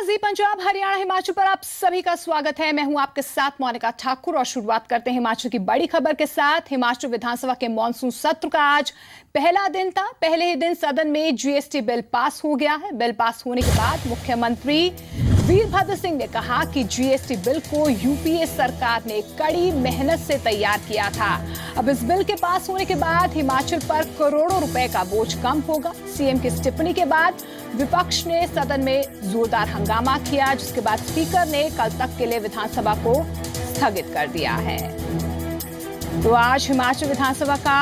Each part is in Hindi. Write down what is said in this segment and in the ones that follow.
नमस्कार, जी पंजाब हरियाणा हिमाचल पर आप सभी का स्वागत है। मैं हूं आपके साथ मोनिका ठाकुर और शुरुआत करते हैं हिमाचल की बड़ी खबर के साथ। हिमाचल विधानसभा के मॉनसून सत्र का आज पहला दिन था। पहले ही दिन सदन में जीएसटी बिल पास हो गया है। बिल पास होने के बाद मुख्यमंत्री वीरभद्र सिंह ने कहा कि जीएसटी बिल को यूपीए सरकार ने कड़ी मेहनत से तैयार किया था। अब इस बिल के पास होने के बाद हिमाचल पर करोड़ों रुपए का बोझ कम होगा। सीएम की इस टिप्पणी के बाद विपक्ष ने सदन में जोरदार हंगामा किया, जिसके बाद स्पीकर ने कल तक के लिए विधानसभा को स्थगित कर दिया है। तो आज हिमाचल विधानसभा का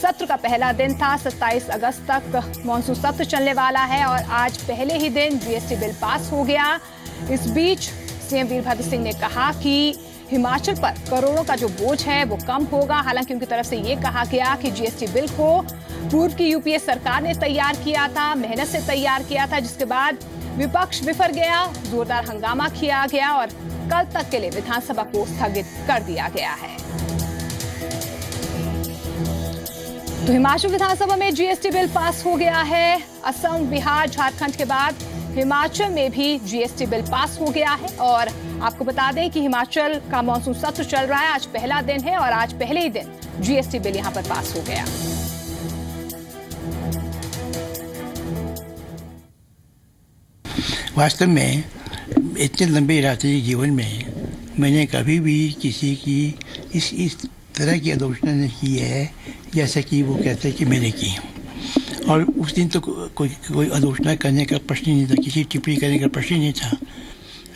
सत्र का पहला दिन था। 27 अगस्त तक मॉनसून सत्र चलने वाला है और आज पहले ही दिन जीएसटी बिल पास हो गया। इस बीच सीएम वीरभद्र सिंह ने कहा कि हिमाचल पर करोड़ों का जो बोझ है वो कम होगा। हालांकि उनकी तरफ से ये कहा गया कि जीएसटी बिल को पूर्व की यूपीए सरकार ने तैयार किया था, मेहनत से तैयार किया था, जिसके बाद विपक्ष विफर गया, जोरदार हंगामा किया गया और कल तक के लिए विधानसभा को स्थगित कर दिया गया है। तो हिमाचल विधानसभा में जीएसटी बिल पास हो गया है। असम, बिहार, झारखंड के बाद हिमाचल में भी जीएसटी बिल पास हो गया है। और आपको बता दें कि हिमाचल का मॉनसून सत्र चल रहा है। आज पहला दिन है और आज पहले ही दिन जीएसटी बिल यहां पर पास हो गया। वास्तव में इतने लंबे राजनीतिक जीवन में मैंने कभी भी किसी की इस तरह की आलोचना नहीं की है जैसा कि वो कहते हैं कि मैंने की। और उस दिन तो कोई आलोचना करने का प्रश्न ही नहीं था, किसी टिप्पणी करने का प्रश्न ही नहीं था।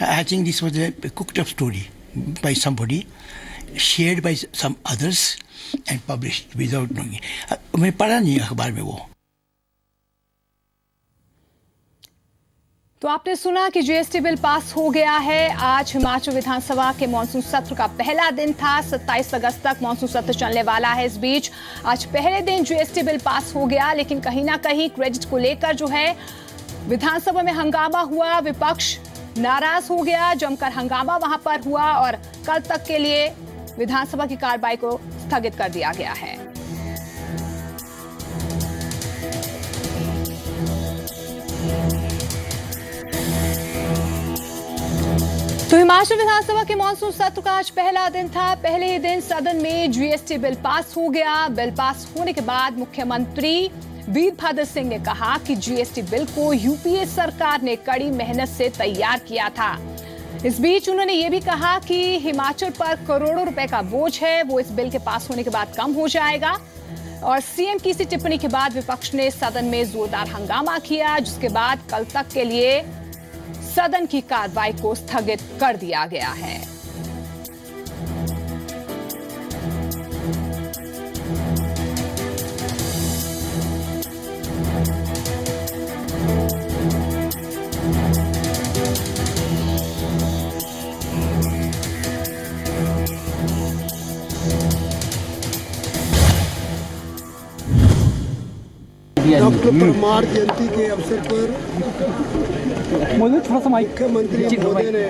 I think this was a cooked up story by somebody, shared by some others and published without knowing. मैं पढ़ा नहीं अखबार में वो। तो आपने सुना कि जीएसटी बिल पास हो गया है। आज हिमाचल विधानसभा के मॉनसून सत्र का पहला दिन था। 27 अगस्त तक मॉनसून सत्र चलने वाला है। इस बीच आज पहले दिन जीएसटी बिल पास हो गया, लेकिन कहीं ना कहीं क्रेडिट को लेकर जो है विधानसभा में हंगामा हुआ। विपक्ष नाराज हो गया, जमकर हंगामा वहां पर हुआ और कल तक के लिए विधानसभा की कार्रवाई को स्थगित कर दिया गया है। तो हिमाचल विधानसभा के मॉनसून सत्र का आज पहला दिन था। पहले ही दिन सदन में जीएसटी बिल पास हो गया। बिल पास होने के बाद मुख्यमंत्री वीरभद्र सिंह ने कहा कि जीएसटी बिल को यूपीए सरकार ने कड़ी मेहनत से तैयार किया था। इस बीच उन्होंने ये भी कहा कि हिमाचल पर करोड़ों रुपए का बोझ है, वो इस बिल के पास होने के बाद कम हो जाएगा। और सीएम की इसी टिप्पणी के बाद विपक्ष ने सदन में जोरदार हंगामा किया, जिसके बाद कल तक के लिए सदन की कार्रवाई को स्थगित कर दिया गया है। डॉक्टर परमार जयंती के अवसर पर मुख्यमंत्री महोदय ने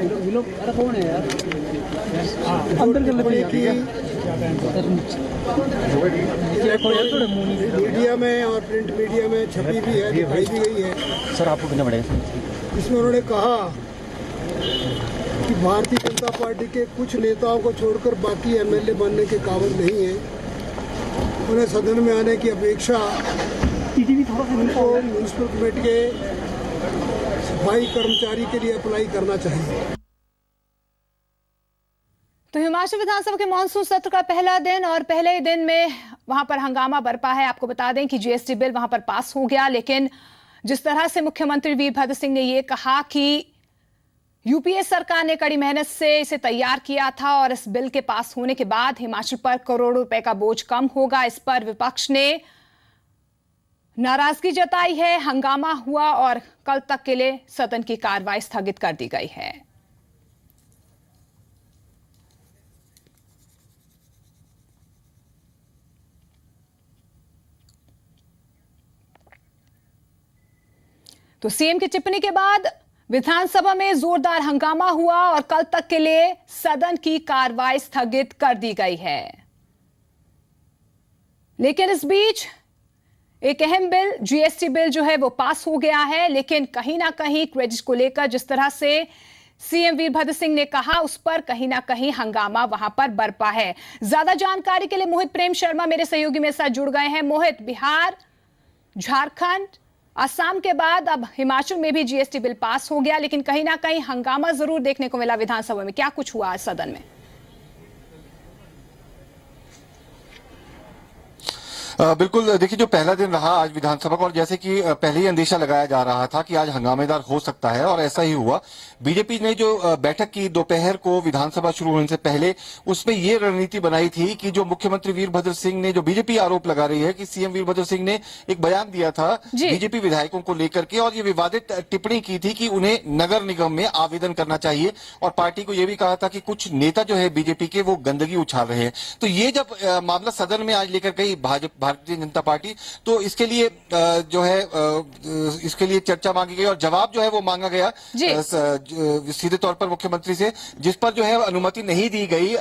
मीडिया में और प्रिंट मीडिया में छपी भी है, दिखाई भी गई है। सर आपको कितना पड़ेगा? इसमें उन्होंने कहा कि भारतीय जनता पार्टी के कुछ नेताओं को छोड़कर बाकी एमएलए बनने के काबिल नहीं है। उन्हें सदन में आने की अपेक्षा उनको म्यूनिसिपल कमेटी के सफाई कर्मचारी के लिए अप्लाई करना चाहिए। तो हिमाचल विधानसभा के मॉनसून सत्र का पहला दिन और पहले ही दिन में वहां पर हंगामा बरपा है। आपको बता दें कि जीएसटी बिल वहां पर पास हो गया, लेकिन जिस तरह से मुख्यमंत्री वीरभद्र सिंह ने यह कहा कि यूपीए सरकार ने कड़ी मेहनत से इसे तैयार किया था और इस बिल के पास होने के बाद हिमाचल पर करोड़ों रुपए का बोझ कम होगा, इस पर विपक्ष ने नाराजगी जताई है, हंगामा हुआ और कल तक के लिए सदन की कार्रवाई स्थगित कर दी गई है। तो सीएम की टिप्पणी के बाद विधानसभा में जोरदार हंगामा हुआ और कल तक के लिए सदन की कार्रवाई स्थगित कर दी गई है। लेकिन इस बीच एक अहम बिल जीएसटी बिल जो है वो पास हो गया है, लेकिन कहीं ना कहीं क्रेडिट को लेकर जिस तरह से सीएम वीरभद्र सिंह ने कहा, उस पर कहीं ना कहीं हंगामा वहां पर बरपा है। ज्यादा जानकारी के लिए मोहित प्रेम शर्मा मेरे सहयोगी मेरे साथ जुड़ गए हैं। मोहित, बिहार, झारखंड, असम के बाद अब हिमाचल में भी जीएसटी बिल पास हो गया, लेकिन कहीं ना कहीं हंगामा जरूर देखने को मिला विधानसभा में। क्या कुछ हुआ आज सदन में? बिल्कुल, देखिए जो पहला दिन रहा आज विधानसभा का, और जैसे कि पहले ही अंदेशा लगाया जा रहा था कि आज हंगामेदार हो सकता है और ऐसा ही हुआ। बीजेपी ने जो बैठक की दोपहर को विधानसभा शुरू होने से पहले, उसमें ये रणनीति बनाई थी कि जो मुख्यमंत्री वीरभद्र सिंह ने, जो बीजेपी आरोप लगा रही है कि सीएम वीरभद्र सिंह ने एक बयान दिया था बीजेपी विधायकों को लेकर के, और ये विवादित टिप्पणी की थी कि उन्हें नगर निगम में आवेदन करना चाहिए, और पार्टी को यह भी कहा था कि कुछ नेता जो है बीजेपी के वो गंदगी उछाल रहे हैं। तो ये जब मामला सदन में आज लेकर गई भारतीय जनता पार्टी, तो इसके लिए जो है इसके लिए चर्चा मांगी गई और जवाब जो है वो मांगा गया सीधे तौर पर मुख्यमंत्री से, जिस पर जो है अनुमति नहीं दी गई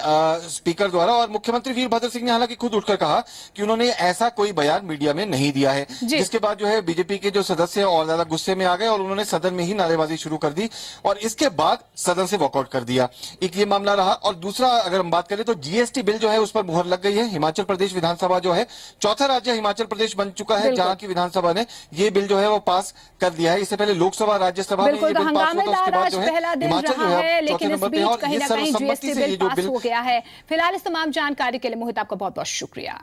स्पीकर द्वारा। और मुख्यमंत्री वीरभद्र सिंह ने हालांकि खुद उठकर कहा कि उन्होंने ऐसा कोई बयान मीडिया में नहीं दिया है, जिसके बाद जो है बीजेपी के जो सदस्य और ज्यादा गुस्से में आ गए और उन्होंने सदन में ही नारेबाजी शुरू कर दी और इसके बाद सदन से वॉकआउट कर दिया। एक ये मामला रहा। और दूसरा अगर हम बात करें तो जीएसटी बिल जो है उस पर मुहर लग गई है। हिमाचल प्रदेश विधानसभा जो है, चौथा राज्य हिमाचल प्रदेश बन चुका है जहां की विधानसभा ने ये बिल जो है वो पास कर दिया है। इससे पहले लोकसभा, राज्यसभा में ये बिल पास हुआ था, उसके बाद जो है हिमाचल जो है चौथे नंबर पे है और ये सर्वसम्मति से ये जो बिल हो गया है। फिलहाल इस तमाम जानकारी के लिए मोहित आपका बहुत बहुत शुक्रिया।